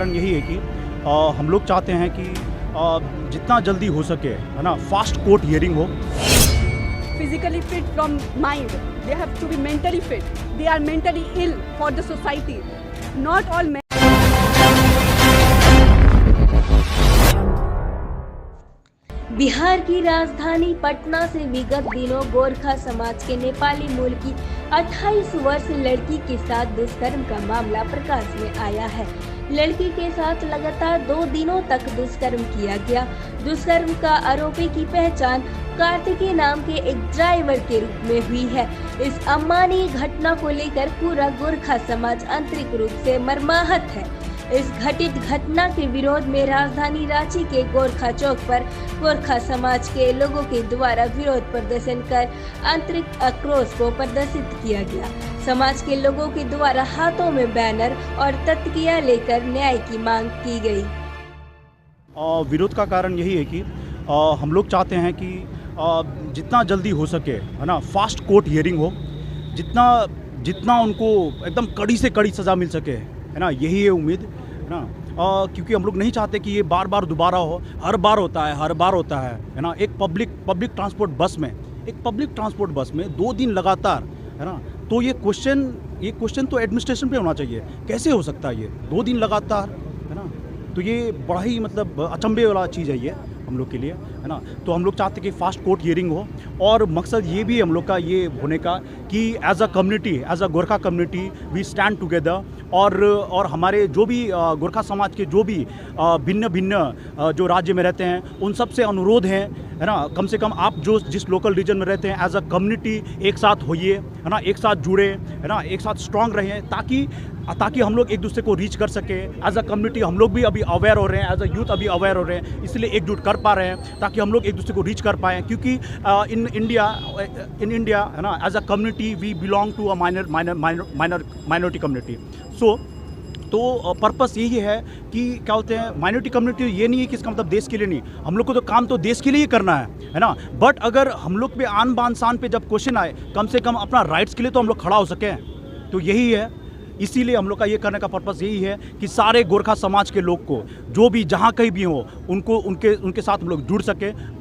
कारण यही है कि हम लोग चाहते हैं कि जितना जल्दी हो सके, है ना, फास्ट कोर्ट हियरिंग हो। Physically fit from mind, they have to be mentally fit, they are mentally ill for the society, not all men. Bihar की राजधानी पटना से विगत दिनों गोरखा समाज के नेपाली मूल की 28 वर्ष लड़की के साथ दुष्कर्म का मामला प्रकाश में आया है। लड़की के साथ लगातार 2 दिनों तक दुष्कर्म किया गया। दुष्कर्म का आरोपी की पहचान कार्तिकेय नाम के एक ड्राइवर के रूप में हुई है। इस अमानवीय घटना को लेकर पूरा गोरखा समाज आंतरिक रूप से मर्माहत है। इस घटित घटना के विरोध में राजधानी रांची के गोरखा चौक पर गोरखा समाज के लोगों के द्वारा विरोध प्रदर्शन कर आंतरिक आक्रोश को प्रदर्शित किया गया। समाज के लोगों के द्वारा हाथों में बैनर और तख्तियां लेकर न्याय की मांग की गई। विरोध का कारण यही है कि हम लोग चाहते हैं कि जितना जल्दी हो सके, है ना, फास्ट कोर्ट हियरिंग हो, जितना उनको एकदम कड़ी से कड़ी सज़ा मिल सके, है ना, यही है उम्मीद, है ना। क्योंकि हम लोग नहीं चाहते कि ये बार बार दोबारा हो। हर बार होता है ना। एक पब्लिक ट्रांसपोर्ट बस में 2 दिन लगातार, है ना। तो ये क्वेश्चन तो एडमिनिस्ट्रेशन पे होना चाहिए, कैसे हो सकता है ये 2 दिन लगातार, है ना। तो ये बड़ा ही मतलब अचंभे वाला चीज़ है ये हम लोग के लिए, है ना। तो हम लोग चाहते हैं कि फास्ट कोर्ट हियरिंग हो, और मकसद ये भी हम लोग का ये होने का कि as a community, as a Gorkha community we stand together, और हमारे जो भी गोरखा समाज के जो भी भिन्न जो राज्य में रहते हैं उन सब से अनुरोध है ना, कम से कम आप जिस लोकल रीजन में रहते हैं एज अ कम्युनिटी एक साथ होइए, है ना, एक साथ जुड़े, है ना, एक साथ स्ट्रांग रहें, ताकि हम लोग एक दूसरे को रीच कर सके। एज अ कम्युनिटी हम लोग भी अभी अवेयर हो रहे हैं, एज अ यूथ अभी अवेयर हो रहे हैं, इसलिए एकजुट कर पा रहे हैं ताकि हम लोग एक दूसरे को रीच कर पाएँ। क्योंकि इन इंडिया, है ना, as a community we belong to a minority community. तो पर्पस यही है कि क्या बोलते हैं, माइनॉरिटी कम्युनिटी ये नहीं है कि इसका मतलब देश के लिए नहीं, हम लोग को तो काम तो देश के लिए ही करना है ना। बट अगर हम लोग पे आन बान शान पे जब क्वेश्चन आए, कम से कम अपना राइट्स के लिए तो हम लोग खड़ा हो सकें। तो यही है, इसीलिए हम लोग का ये करने का पर्पस यही है कि सारे गोरखा समाज के लोग को जो भी जहाँ कहीं भी हो उनको उनके साथ हम लोग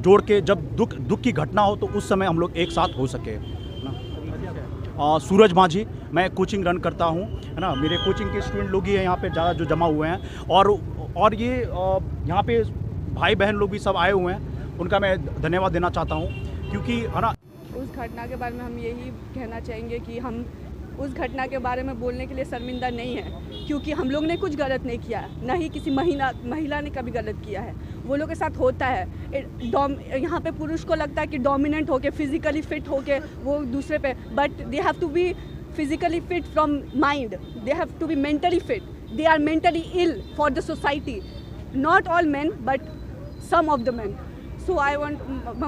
जोड़ के जब दुख की घटना हो तो उस समय हम लोग एक साथ हो सके ना। सूरज माझी, मैं कोचिंग रन करता हूँ, है ना। मेरे कोचिंग के स्टूडेंट लोग ही हैं यहाँ पे ज़्यादा जो जमा हुए हैं, और ये यहाँ पे भाई बहन लोग भी सब आए हुए हैं, उनका मैं धन्यवाद देना चाहता हूँ। क्योंकि है ना, उस घटना के बारे में हम यही कहना चाहेंगे कि हम उस घटना के बारे में बोलने के लिए शर्मिंदा नहीं है, क्योंकि हम लोग ने कुछ गलत नहीं किया है, ना ही किसी महिला ने कभी गलत किया है। वो लोग के साथ होता है। यहाँ पे पुरुष को लगता है कि डोमिनेंट होके, फिजिकली फिट होके वो दूसरे पे, but they have to be physically fit from mind, they have to be mentally fit, they are mentally ill for the society, not all men but some of the men. So I want,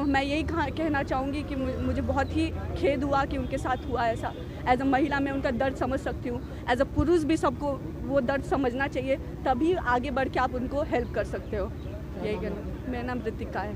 मैं यही कहना चाहूँगी कि मुझे बहुत ही खेद हुआ कि उनके साथ हुआ ऐसा। एज अ महिला मैं उनका दर्द समझ सकती हूँ, एज अ पुरुष भी सबको वो दर्द समझना चाहिए, तभी आगे बढ़ के आप उनको हेल्प कर सकते हो। यही कहना। मेरा नाम ऋतिका है।